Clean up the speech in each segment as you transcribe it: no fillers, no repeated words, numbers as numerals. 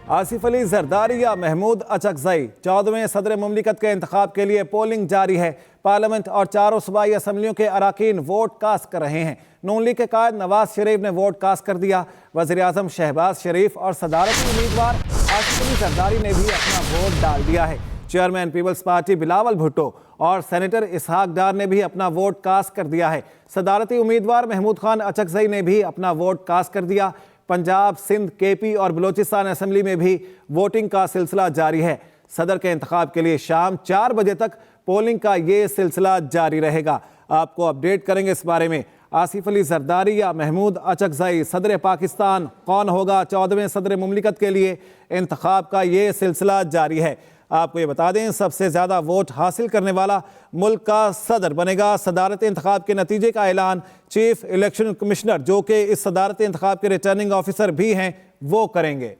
आसिफ अली जरदारी या महमूद अचकजई 14वें सदर मुमलिकत के इंतखाब के लिए पोलिंग जारी है। पार्लियामेंट और चारों सूबाई असम्बलियों के अराकीन वोट कास्ट कर रहे हैं। नून लीग के कायद नवाज शरीफ ने वोट कास्ट कर दिया। वज़ीर आज़म शहबाज शरीफ और सदारती उम्मीदवार आसिफ अली जरदारी ने भी अपना वोट डाल दिया है। चेयरमैन पीपल्स पार्टी बिलावल भुट्टो और सेनेटर इसहाक डार ने भी अपना वोट कास्ट कर दिया है। सदारती उम्मीदवार महमूद खान अचकजई ने भी अपना वोट कास्ट कर दिया। पंजाब, सिंध, केपी और बलोचिस्तान असम्बली में भी वोटिंग का सिलसिला जारी है। सदर के इंतखाब के लिए शाम 4 बजे तक पोलिंग का ये सिलसिला जारी रहेगा। आपको अपडेट करेंगे इस बारे में। आसिफ अली जरदारी या महमूद अचकजई सदर पाकिस्तान कौन होगा? 14वें सदर मुमलिकत के लिए इंतखाब का ये सिलसिला जारी है। आपको ये बता दें, सबसे ज़्यादा वोट हासिल करने वाला मुल्क का सदर बनेगा। सदारती इंतखाब के नतीजे का ऐलान चीफ इलेक्शन कमिश्नर, जो कि इस सदारती इंतखाब के रिटर्निंग ऑफिसर भी हैं, वो करेंगे।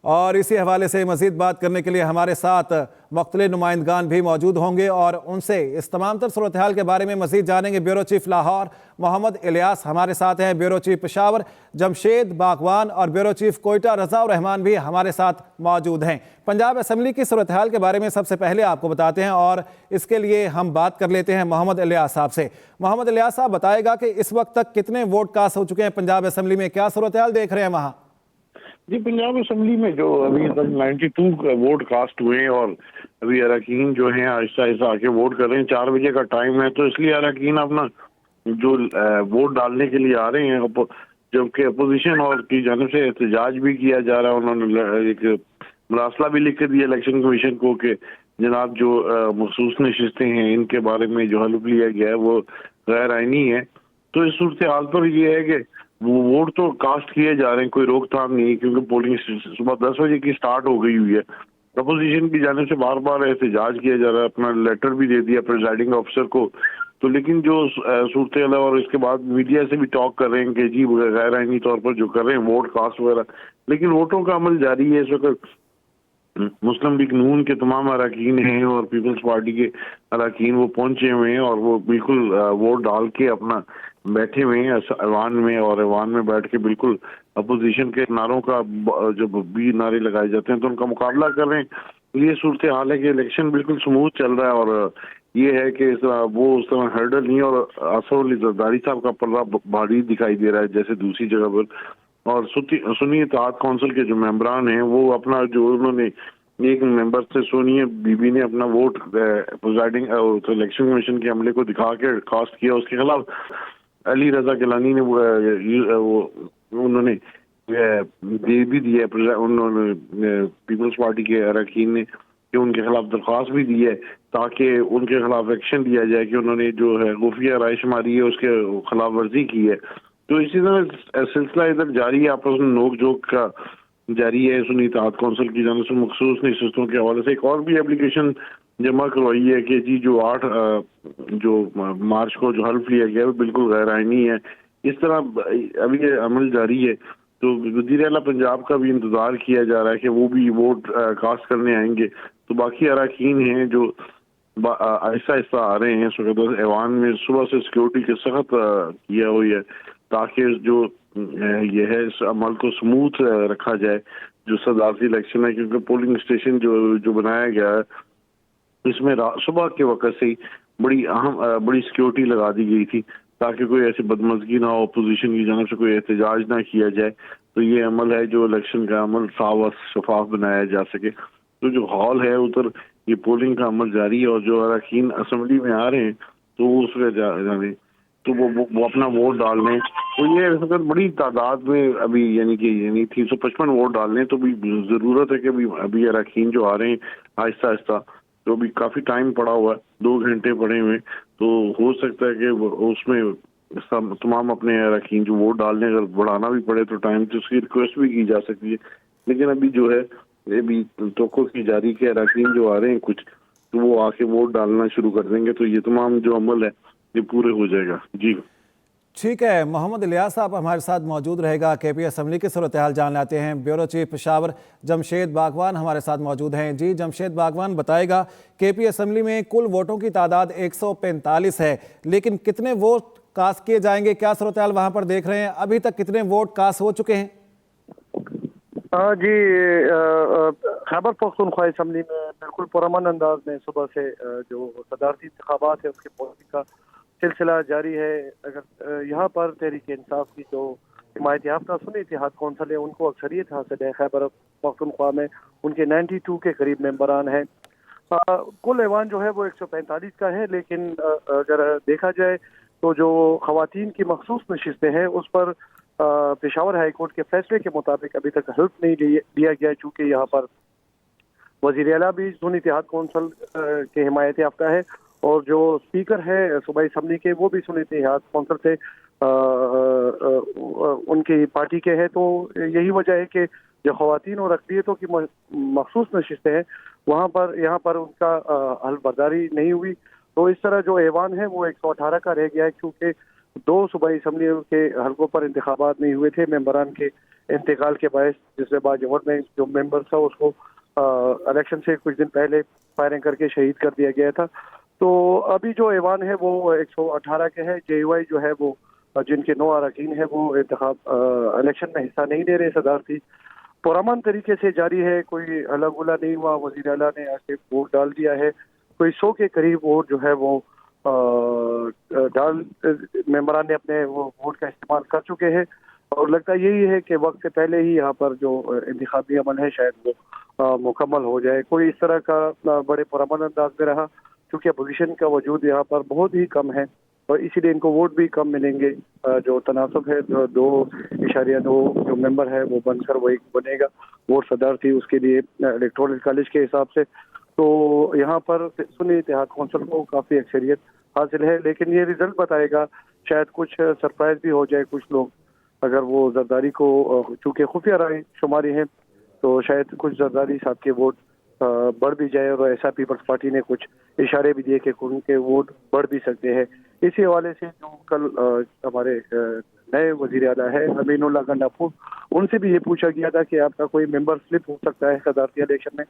और इसी हवाले से मज़ीद बात करने के लिए हमारे साथ मुख्तलिफ नुमाइंदगान भी मौजूद होंगे और उनसे इस तमाम तर सूरत हाल के बारे में मज़ीद जानेंगे। ब्यूरो चीफ लाहौर मोहम्मद इलियास हमारे साथ हैं, ब्यूरो चीफ पेशावर जमशेद बागवान और ब्यूरो चीफ कोयटा रज़ा रहमान भी हमारे साथ मौजूद हैं। पंजाब असम्बली की सूरत हाल के बारे में सबसे पहले आपको बताते हैं और इसके लिए हम बात कर लेते हैं मोहम्मद इलियास साहब से। मोहम्मद इलियास साहब, बताएगा कि इस वक्त तक कितने वोट कास्ट हो चुके हैं पंजाब असम्बली में, क्या सूरत हाल देख रहे हैं वहाँ? जी, पंजाब असम्बली में जो अभी तक 92 वोट कास्ट हुए हैं और अभी अरकान जो हैं आहिस्ता आहिस्ता आके वोट कर रहे हैं। 4 बजे का टाइम है, तो इसलिए अरकान अपना जो वोट डालने के लिए आ रहे हैं, जबकि अपोजिशन और की जानिब से एहतजाज भी किया जा रहा है। उन्होंने एक मरासला भी लिख के दिया इलेक्शन कमीशन को कि जनाब जो मखसूस नशिस्तें हैं इनके बारे में जो हल्फ लिया गया है वो गैर आईनी है। तो इस सूरत हाल पर ये है कि वो वोट तो कास्ट किए जा रहे हैं, कोई रोकथाम नहीं है, क्योंकि पोलिंग सुबह 10 बजे की स्टार्ट हो गई हुई है। अपोजिशन की जानिब से बार बार एहतजाज किया जा रहा है, अपना लेटर भी दे दिया प्रिजाइडिंग ऑफिसर को। तो लेकिन जो सूरत हाल और इसके बाद मीडिया से भी टॉक कर रहे हैं कि जी गैर आईनी तौर पर जो कर रहे हैं वोट कास्ट वगैरह, लेकिन वोटों का अमल जारी है। इस वक्त मुस्लिम लीग नून के तमाम अरकान हैं और पीपल्स पार्टी के अरकान वो पहुंचे हुए हैं और वो बिल्कुल वोट डाल के अपना बैठे हुए हैं ऐवान में, और ऐवान में बैठ के बिल्कुल अपोजिशन के नारों का जब भी नारे लगाए जाते हैं तो उनका मुकाबला कर रहे हैं। ये सूरत हाल है कि इलेक्शन बिल्कुल स्मूथ चल रहा है और ये है कि वो उस तरह हर्डल नहीं, और आसिफ अली जरदारी साहब का पल्ला भारी दिखाई दे रहा है जैसे दूसरी जगह पर। और सुन्नी इत्तेहाद काउंसिल के जो मेंबरान हैं वो अपना जो उन्होंने एक मेंबर से सोनिया बीबी ने अपना वोट प्रिजाइडिंग इलेक्शन कमीशन के अमले को दिखा के कास्ट किया, उसके खिलाफ अली रजा गिलानी ने उन्होंने दे भी दिया, उन्होंने पीपल्स पार्टी के अरकान ने कि उनके खिलाफ दरख्वास्त भी दी है ताकि उनके खिलाफ एक्शन लिया जाए कि उन्होंने जो है खुफिया राय शुमारी है उसके खिलाफ वर्जी की है। तो इसी तरह सिलसिला इधर जारी है, आपस में नोक झोंक का जारी है। सुन्नी इत्तेहाद काउंसिल की जानिब से मखसूस नशिस्तों के हवाले से एक और भी एप्लीकेशन जमा करवाई है कि जी जो 8 जो मार्च को जो हल्फ लिया गया है वो बिल्कुल गैर आईनी है। इस तरह अभी ये अमल जारी है। तो वज़ीर आला पंजाब का भी इंतजार किया जा रहा है कि वो भी वोट कास्ट करने आएंगे। तो बाकी अरकान हैं जो आहिस्ता आहिस्ता आ रहे हैं। इस ऐवान में सुबह से सिक्योरिटी के सख्त किया हुई है ताकि जो ये है इस अमल को स्मूथ रखा जाए जो सदारती इलेक्शन है, क्योंकि पोलिंग स्टेशन जो बनाया गया है इसमें सुबह के वक्त से ही बड़ी सिक्योरिटी लगा दी गई थी ताकि कोई ऐसी बदमज़गी ना हो, अपोजिशन की जानिब से कोई एहतजाज ना किया जाए। तो ये अमल है जो इलेक्शन का अमल साफ और शफाफ बनाया जा सके। तो जो हॉल है उधर ये पोलिंग का अमल जारी है और जो अरकान असम्बली में आ रहे हैं तो वो उसमें जाने तो वो अपना वोट डाल लें। तो ये अगर बड़ी तादाद में अभी यानी 355 वोट डाल लें तो भी ज़रूरत है कि अभी अरकान जो आ रहे हैं आहिस्ता आहिस्ता, तो अभी काफ़ी टाइम पड़ा हुआ है, 2 घंटे पड़े हुए, तो हो सकता है कि उसमें तमाम अपने अरकान जो वोट डालने अगर बढ़ाना भी पड़े तो टाइम तो उसकी रिक्वेस्ट भी की जा सकती है। लेकिन अभी जो है ये भी तवक्को की जारी के अरकान जो आ रहे हैं कुछ तो वो आके वोट डालना शुरू कर देंगे, तो ये तमाम जो अमल है ये पूरे हो जाएगा। जी ठीक है, मोहम्मद इलियास साहब हमारे साथ मौजूद रहेगा। केपी असम्बली की सूरत हाल जान लाते हैं। ब्यूरो चीफ पेशावर जमशेद बागवान हमारे साथ मौजूद हैं। जी जमशेद बागवान, बताएगा केपी असम्बली में कुल वोटों की तादाद 145 है, लेकिन कितने वोट कास्ट किए जाएंगे, क्या सूरत-ए-हाल वहां पर देख रहे हैं? अभी तक कितने वोट कास्ट हो चुके हैं? जी, खैबर पख्तूनख्वा असम्बली में बिल्कुल पुरअमन अंदाज में सुबह से जो सदारती इंतखाबात है उसके पोलिंग का सिलसिला जारी है। अगर यहाँ पर तहरीक इंसाफ की जो हिमायत याफ्ता सुन्नी इत्तेहाद कौंसिल है उनको अक्सरियत हासिल है। खैबर पख्तूनख्वा में उनके 92 के करीब मेंबरान हैं। कुल ऐवान जो है वो 145 का है, लेकिन अगर देखा जाए तो जो खवातीन की मखसूस नशिस्तें हैं उस पर पेशावर हाई कोर्ट के फैसले के मुताबिक अभी तक हल्फ नहीं लिया गया, चूँकि यहाँ पर वज़ीर आला भी सुन्नी इत्तेहाद कौंसिल के हिमायत याफ्ता है और जो स्पीकर है सूबाई असम्बली के वो भी सुन्नी इत्तेहाद कौंसिल से उनकी पार्टी के हैं। तो यही वजह है कि जो खवातीन और अक़लियतों की मखसूस नशिस्तें हैं वहाँ पर यहाँ पर उनका हल बर्दारी नहीं हुई। तो इस तरह जो ऐवान है वो 118 का रह गया है, क्योंकि 2 सूबाई असम्बलियों के हल्कों पर इंतखाबात नहीं हुए थे मेंबरान के इंतकाल के बायस, जिससे बाजवड़ में जो मेंबर था उसको इलेक्शन से कुछ दिन पहले फायरिंग करके शहीद कर दिया गया था। तो अभी जो ऐवान है वो 118 के है। JUI जो है वो जिनके 9 अरकान है वो इलेक्शन में हिस्सा नहीं ले रहे। सदारती पुरअमन तरीके से जारी है, कोई अलग उला नहीं हुआ। वज़ीर आला ने ऐसे वोट डाल दिया है, कोई 100 के करीब वोट जो है वो मेंबरान ने अपने वो वोट का इस्तेमाल कर चुके हैं और लगता यही है कि वक्त से पहले ही यहाँ पर जो इंतखाबी अमल है शायद वो मुकम्मल हो जाए। कोई इस तरह का बड़े पुरअमन अंदाज में रहा, क्योंकि अपोजिशन का वजूद यहाँ पर बहुत ही कम है और इसीलिए इनको वोट भी कम मिलेंगे। जो तनासब है 2.2 जो मेंबर है वो बनकर वो एक बनेगा वोट सदारती, उसके लिए इलेक्टोरल कॉलेज के हिसाब से। तो यहाँ पर सुन्नी इत्तेहाद कौंसिल को काफ़ी अक्सरियत हासिल है, लेकिन ये रिजल्ट बताएगा। शायद कुछ सरप्राइज भी हो जाए, कुछ लोग अगर वो जरदारी को, चूँकि खुफिया राय शुमारी है तो शायद कुछ जरदारी साहब के वोट बढ़ भी जाए और ऐसा पीपल्स पार्टी ने कुछ इशारे भी दिए कि उनके वोट बढ़ भी सकते हैं। इसी हवाले से जो कल हमारे नए वज़ीर आला है अमीनुल्लाह गंडापुर, उनसे भी ये पूछा गया था कि आपका कोई मेंबर स्लिप हो सकता है सदारती इलेक्शन में,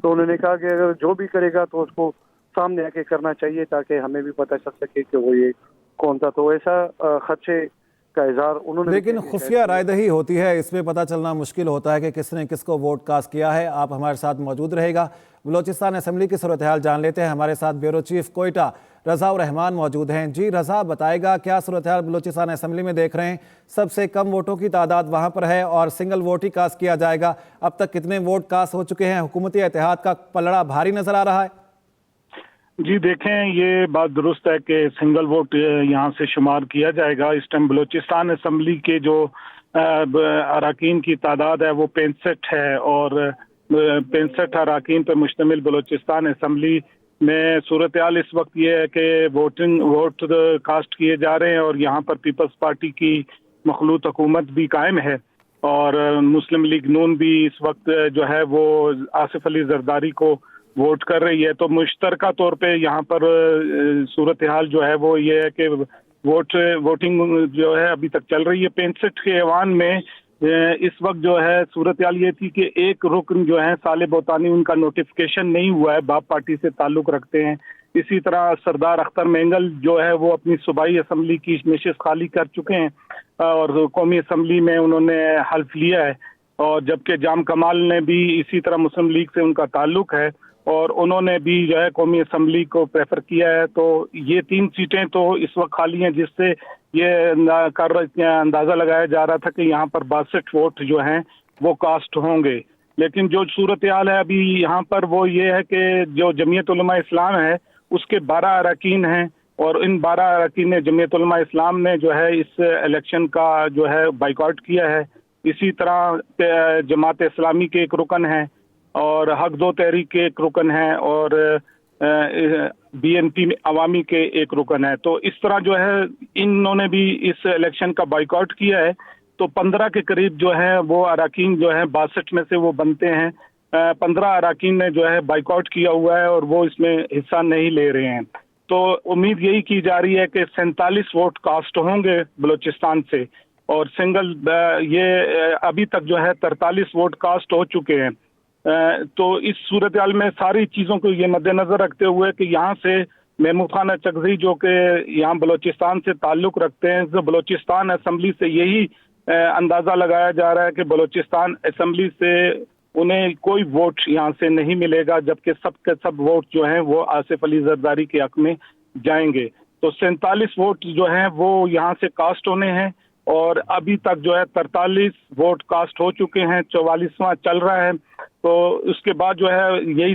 तो उन्होंने कहा कि अगर जो भी करेगा तो उसको सामने आके करना चाहिए ताकि हमें भी पता चल सके कि वो ये कौन था। तो ऐसा खदशे का इज़हार उन्होंने। लेकिन खुफिया रायदही होती है, इसमें पता चलना मुश्किल होता है कि किसने किसको वोट कास्ट किया है। आप हमारे साथ मौजूद रहेगा। बलोचिस्तान असम्बली की सूरत-ए-हाल जान लेते हैं। हमारे साथ ब्यूरो चीफ कोयटा रज़ा रहमान मौजूद हैं। जी रज़ा, बताएगा क्या सूरत-ए-हाल बलोचिस्तान असम्बली में देख रहे हैं? सबसे कम वोटों की तादाद वहाँ पर है और सिंगल वोट ही कास्ट किया जाएगा। अब तक कितने वोट कास्ट हो चुके हैं? हुकूमती इत्तेहाद का पलड़ा भारी नजर आ रहा है? जी देखें, ये बात दुरुस्त है कि सिंगल वोट यहाँ से शुमार किया जाएगा। इस टाइम बलूचिस्तान असम्बली के जो अरकान की तादाद है वो 65 है और 65 अरकान पर मुश्तमिल बलूचिस्तान असम्बली में सूरत हाल इस वक्त ये है कि वोट कास्ट किए जा रहे हैं और यहाँ पर पीपल्स पार्टी की मखलूत हुकूमत भी कायम है और मुस्लिम लीग नून भी इस वक्त जो है वो आसिफ अली जरदारी को वोट कर रही है। तो मुश्तरका तौर पे यहाँ पर सूरत हाल जो है वो ये है कि वोटिंग जो है अभी तक चल रही है। 65 के ऐवान में इस वक्त जो है सूरत हाल ये थी कि एक रुकन जो है साले बोतानी, उनका नोटिफिकेशन नहीं हुआ है, बाप पार्टी से ताल्लुक़ रखते हैं। इसी तरह सरदार अख्तर मेंगल जो है वो अपनी सूबाई असम्बली की नशिस्त खाली कर चुके हैं और कौमी असम्बली में उन्होंने हल्फ लिया है और जबकि जाम कमाल ने भी इसी तरह मुस्लिम लीग से उनका ताल्लुक़ है और उन्होंने भी जो है कौमी असम्बली को प्रेफर किया है। तो ये 3 सीटें तो इस वक्त खाली हैं, जिससे ये अंदाज़ा लगाया जा रहा था कि यहाँ पर 62 वोट जो हैं वो कास्ट होंगे। लेकिन जो सूरत हाल है अभी यहाँ पर वो ये है कि जो जमीयत उलमा इस्लाम है उसके 12 अरकान हैं और इन 12 अरकान ने जमीयत उलमा इस्लाम ने जो है इस इलेक्शन का जो है बाइकआउट किया है। इसी तरह जमात इस्लामी के एक रुकन हैं और हक दो तहरीक के एक रुकन है और BNP अवामी के एक रुकन है। तो इस तरह जो है इन्होंने भी इस इलेक्शन का बाइकआउट किया है। तो 15 के करीब जो है वो अरकान जो है 62 में से वो बनते हैं। 15 अरकान ने जो है बाइकआउट किया हुआ है और वो इसमें हिस्सा नहीं ले रहे हैं। तो उम्मीद यही की जा रही है कि 47 वोट कास्ट होंगे बलूचिस्तान से और सिंगल ये अभी तक जो है 43 वोट कास्ट हो चुके हैं। तो इस सूरत हाल में सारी चीज़ों को ये मद्देनज़र रखते हुए कि यहाँ से महमूद खान अचकज़ई जो कि यहाँ बलूचिस्तान से ताल्लुक़ रखते हैं, तो बलूचिस्तान असम्बली से यही अंदाज़ा लगाया जा रहा है कि बलूचिस्तान असम्बली से उन्हें कोई वोट यहाँ से नहीं मिलेगा, जबकि सब के सब वोट जो हैं वो आसिफ अली जरदारी के हक में जाएंगे। तो 47 वोट जो हैं वो यहाँ से कास्ट होने हैं और अभी तक जो है 43 वोट कास्ट हो चुके हैं, 44वां चल रहा है। तो उसके बाद जो है यही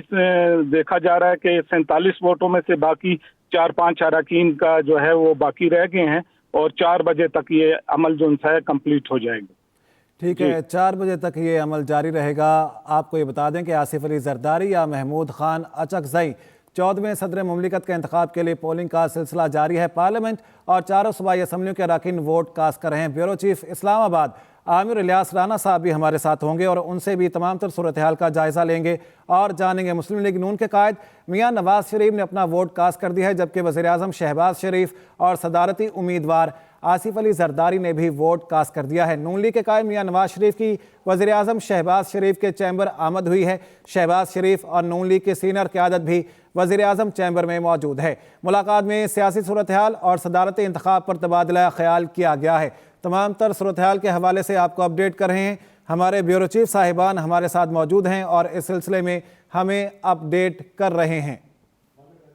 देखा जा रहा है कि 47 वोटों में से बाकी 4-5 अरकान का जो है वो बाकी रह गए हैं और 4 बजे तक ये अमल जो है कंप्लीट हो जाएगा। ठीक है, 4 बजे तक ये अमल जारी रहेगा। आपको ये बता दें कि आसिफ अली जरदारी या महमूद खान अचकज़ई 14वें सदर मुमलिकत के इंतखाब के लिए पोलिंग का सिलसिला जारी है। पार्लियामेंट और चारों सूबाई असम्बलियों के अरकान वोट कास्ट कर रहे हैं। ब्यूरो चीफ इस्लामाबाद आमिर इलियास राना साहब भी हमारे साथ होंगे और उनसे भी तमाम तर सूरत हाल का जायज़ा लेंगे और जानेंगे। मुस्लिम लीग नून के कायद मियां नवाज शरीफ ने अपना वोट कास्ट कर दिया है, जबकि वज़ीर आज़म शहबाज शरीफ और सदारती उम्मीदवार आसिफ अली जरदारी ने भी वोट कास्ट कर दिया है। नून लीग के कायद मियां नवाज शरीफ की वज़ीर आज़म शहबाज शरीफ के चैम्बर आमद हुई है। शहबाज शरीफ और नून लीग की सीनियर क़यादत भी वज़ीर आज़म चैम्बर में मौजूद है। मुलाकात में सियासी सूरत हाल और सदारती इंतखाब पर तबादला ख्याल किया गया है। तमाम तर सूरत हाल के हवाले से आपको अपडेट कर रहे हैं। हमारे ब्यूरो चीफ साहिबान हमारे साथ मौजूद हैं और इस सिलसिले में हमें अपडेट कर रहे हैं।